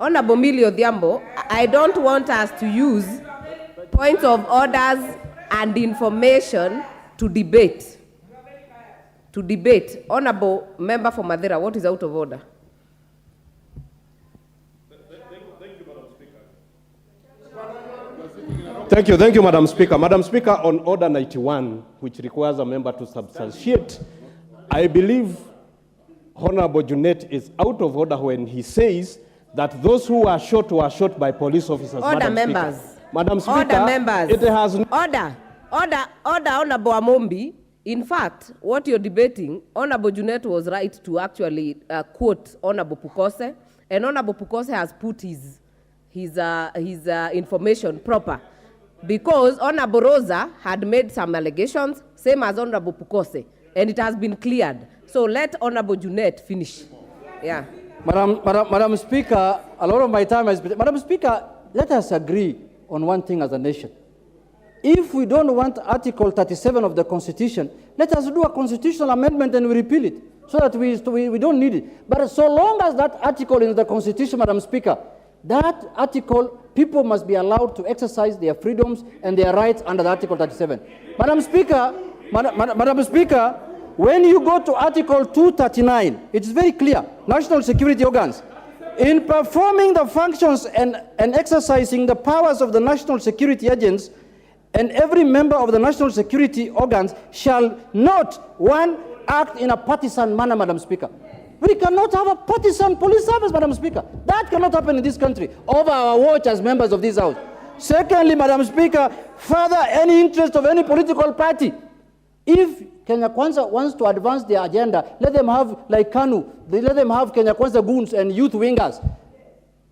Honorable Millie Odhiambo, I don't want us to use points of orders and information to debate. Honorable Member for Madeira, what is out of order? Thank you, Madam Speaker. Madam Speaker, on Order 91, which requires a member to substantiate, I believe Honorable Junet is out of order when he says that those who were shot by police officers. Order, members. Madam Speaker, order, members. It has order, Honorable Amombi. In fact, what you're debating, Honorable Junet was right to actually quote Honorable Pukose, and Honorable Pukose has put his information proper, because Honorable Rosa had made some allegations, same as Honorable Pukose, and it has been cleared. So let Honorable Junet finish. Yeah. Madam Speaker, a lot of my time has been... Madam Speaker, let us agree on one thing as a nation. If we don't want Article 37 of the Constitution, let us do a constitutional amendment and we repeal it, so that we don't need it. But so long as that article in the Constitution, Madam Speaker, that article, people must be allowed to exercise their freedoms and their rights under the Article 37. Madam Speaker, Madam Speaker, when you go to Article 239, it is very clear, national security organs, in performing the functions and exercising the powers of the national security agents, and every member of the national security organs shall not, one, act in a partisan manner, Madam Speaker. We cannot have a partisan police service, Madam Speaker. That cannot happen in this country, over our watch as members of this House. Secondly, Madam Speaker, further any interest of any political party. If Kenya Kwanza wants to advance their agenda, let them have, like KANU, let them have Kenya Kwanza goons and youth wingers.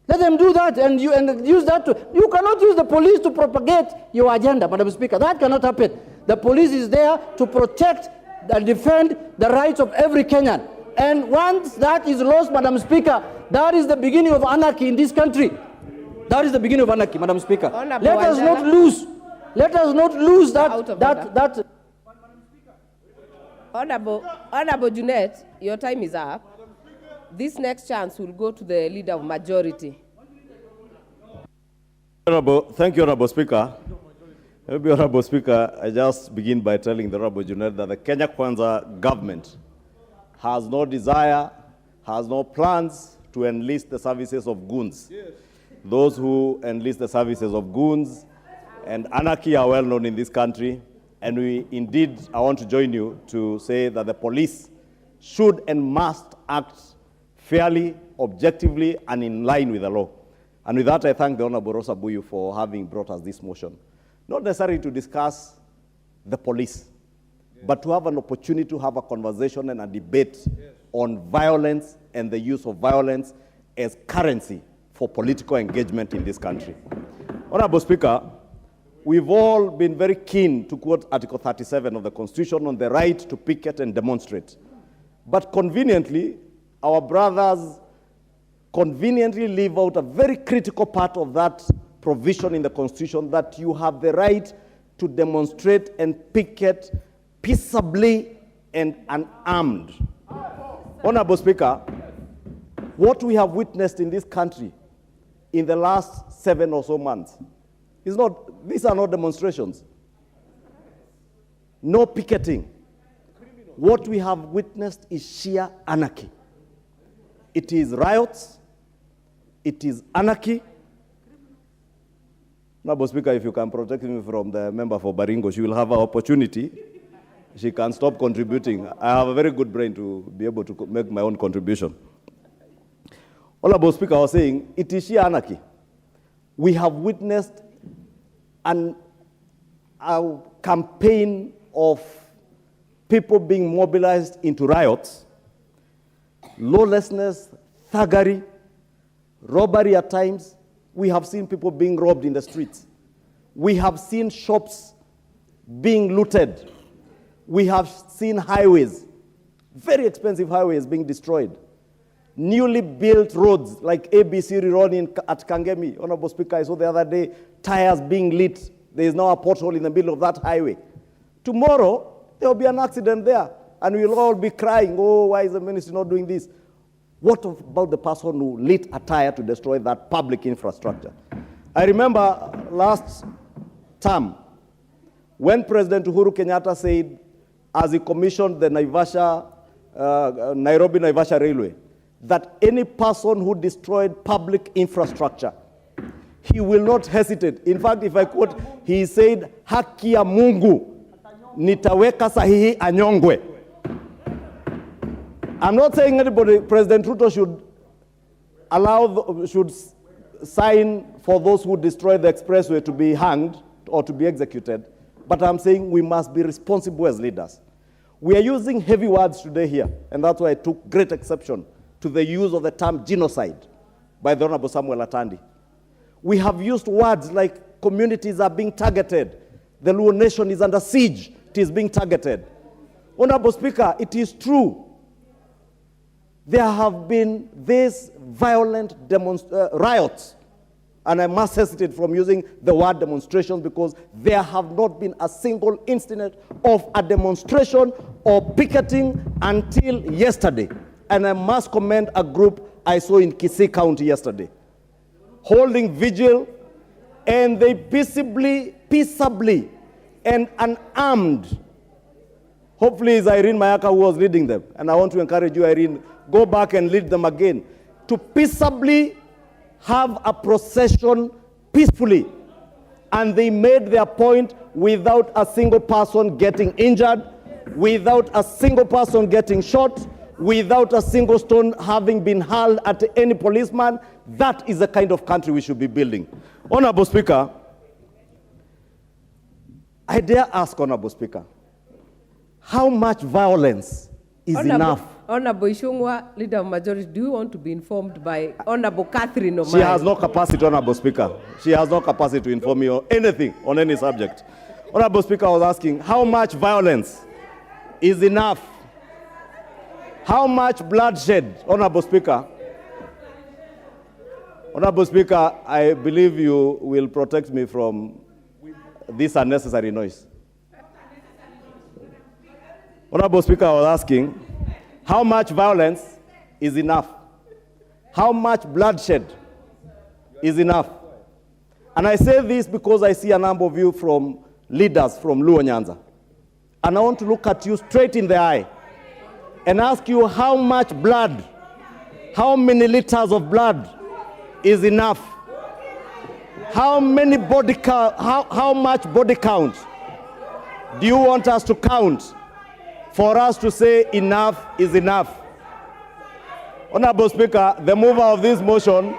Let them do that and use that to... You cannot use the police to propagate your agenda, Madam Speaker. That cannot happen. The police is there to protect and defend the rights of every Kenyan. And once that is lost, Madam Speaker, that is the beginning of anarchy in this country. That is the beginning of anarchy, Madam Speaker. Let us not lose that. Honorable Junet, your time is up. This next chance will go to the Leader of Majority. Thank you, Honorable Speaker. Maybe, Honorable Speaker, I just begin by telling the Honorable Junet that the Kenya Kwanza government has no desire, has no plans to enlist the services of goons. Yes. Those who enlist the services of goons and anarchy are well known in this country. And I want to join you to say that the police should and must act fairly, objectively, and in line with the law. And with that, I thank the Honorable Rosa Buyu for having brought us this motion. Not necessarily to discuss the police, but to have an opportunity to have a conversation and a debate on violence and the use of violence as currency for political engagement in this country. Honorable Speaker, we've all been very keen to quote Article 37 of the Constitution on the right to picket and demonstrate. But conveniently, our brothers conveniently leave out a very critical part of that provision in the Constitution, that you have the right to demonstrate and picket peaceably and unarmed. Honorable Speaker, what we have witnessed in this country in the last 7 or so months these are not demonstrations. No picketing. What we have witnessed is sheer anarchy. It is riots. It is anarchy. Honorable Speaker, if you can protect me from the member for Baringo, she will have an opportunity. She can stop contributing. I have a very good brain to be able to make my own contribution. Honorable Speaker, I was saying, it is sheer anarchy. We have witnessed a campaign of people being mobilized into riots, lawlessness, thuggery, robbery at times. We have seen people being robbed in the streets. We have seen shops being looted. We have seen highways, very expensive highways, being destroyed. Newly built roads like ABC running at Kangemi. Honorable Speaker, I saw the other day tires being lit. There is now a pothole in the middle of that highway. Tomorrow, there will be an accident there, and we'll all be crying, oh, why is the ministry not doing this? What about the person who lit a tire to destroy that public infrastructure? I remember last term, when President Uhuru Kenyatta said, as he commissioned the Nairobi-Naivasha Railway, that any person who destroyed public infrastructure, he will not hesitate. In fact, if I quote, he said, haki ya Mungu, nitaweka sahihi anyongwe. I'm not saying anybody, President Ruto should sign for those who destroy the expressway to be hanged or to be executed. But I'm saying we must be responsible as leaders. We are using heavy words today here, and that's why I took great exception to the use of the term genocide by the Honorable Samuel Atandi. We have used words like communities are being targeted, the Luo nation is under siege, it is being targeted. Honorable Speaker, it is true. There have been these violent riots, and I must hesitate from using the word demonstrations because there have not been a single incident of a demonstration or picketing until yesterday. And I must commend a group I saw in Kisii County yesterday, holding vigil, and they peaceably and unarmed, hopefully it's Irene Mayaka who was leading them, and I want to encourage you, Irene, go back and lead them again, to peaceably have a procession peacefully. And they made their point without a single person getting injured, without a single person getting shot, without a single stone having been hurled at any policeman. That is the kind of country we should be building. Honorable Speaker, I dare ask, Honorable Speaker, how much violence is enough? Honorable Ichungwa, Leader of Majority, do you want to be informed by Honorable Catherine Omai? She has no capacity, Honorable Speaker. She has no capacity to inform me on anything, on any subject. Honorable Speaker, I was asking, how much violence is enough? How much bloodshed, Honorable Speaker? Honorable Speaker, I believe you will protect me from this unnecessary noise. Honorable Speaker, I was asking, how much violence is enough? How much bloodshed is enough? And I say this because I see a number of you from leaders from Luo Nyanza. And I want to look at you straight in the eye and ask you how much blood, how many liters of blood is enough? How many body count, how much body count do you want us to count for us to say enough is enough? Honorable Speaker, the mover of this motion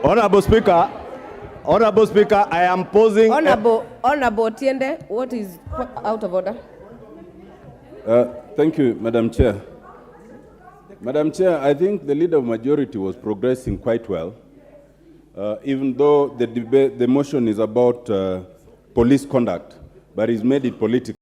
Honorable Speaker, I am posing... Honorable Tiende, what is out of order? Thank you, Madam Chair. Madam Chair, I think the Leader of Majority was progressing quite well, even though the motion is about police conduct, but he's made it political.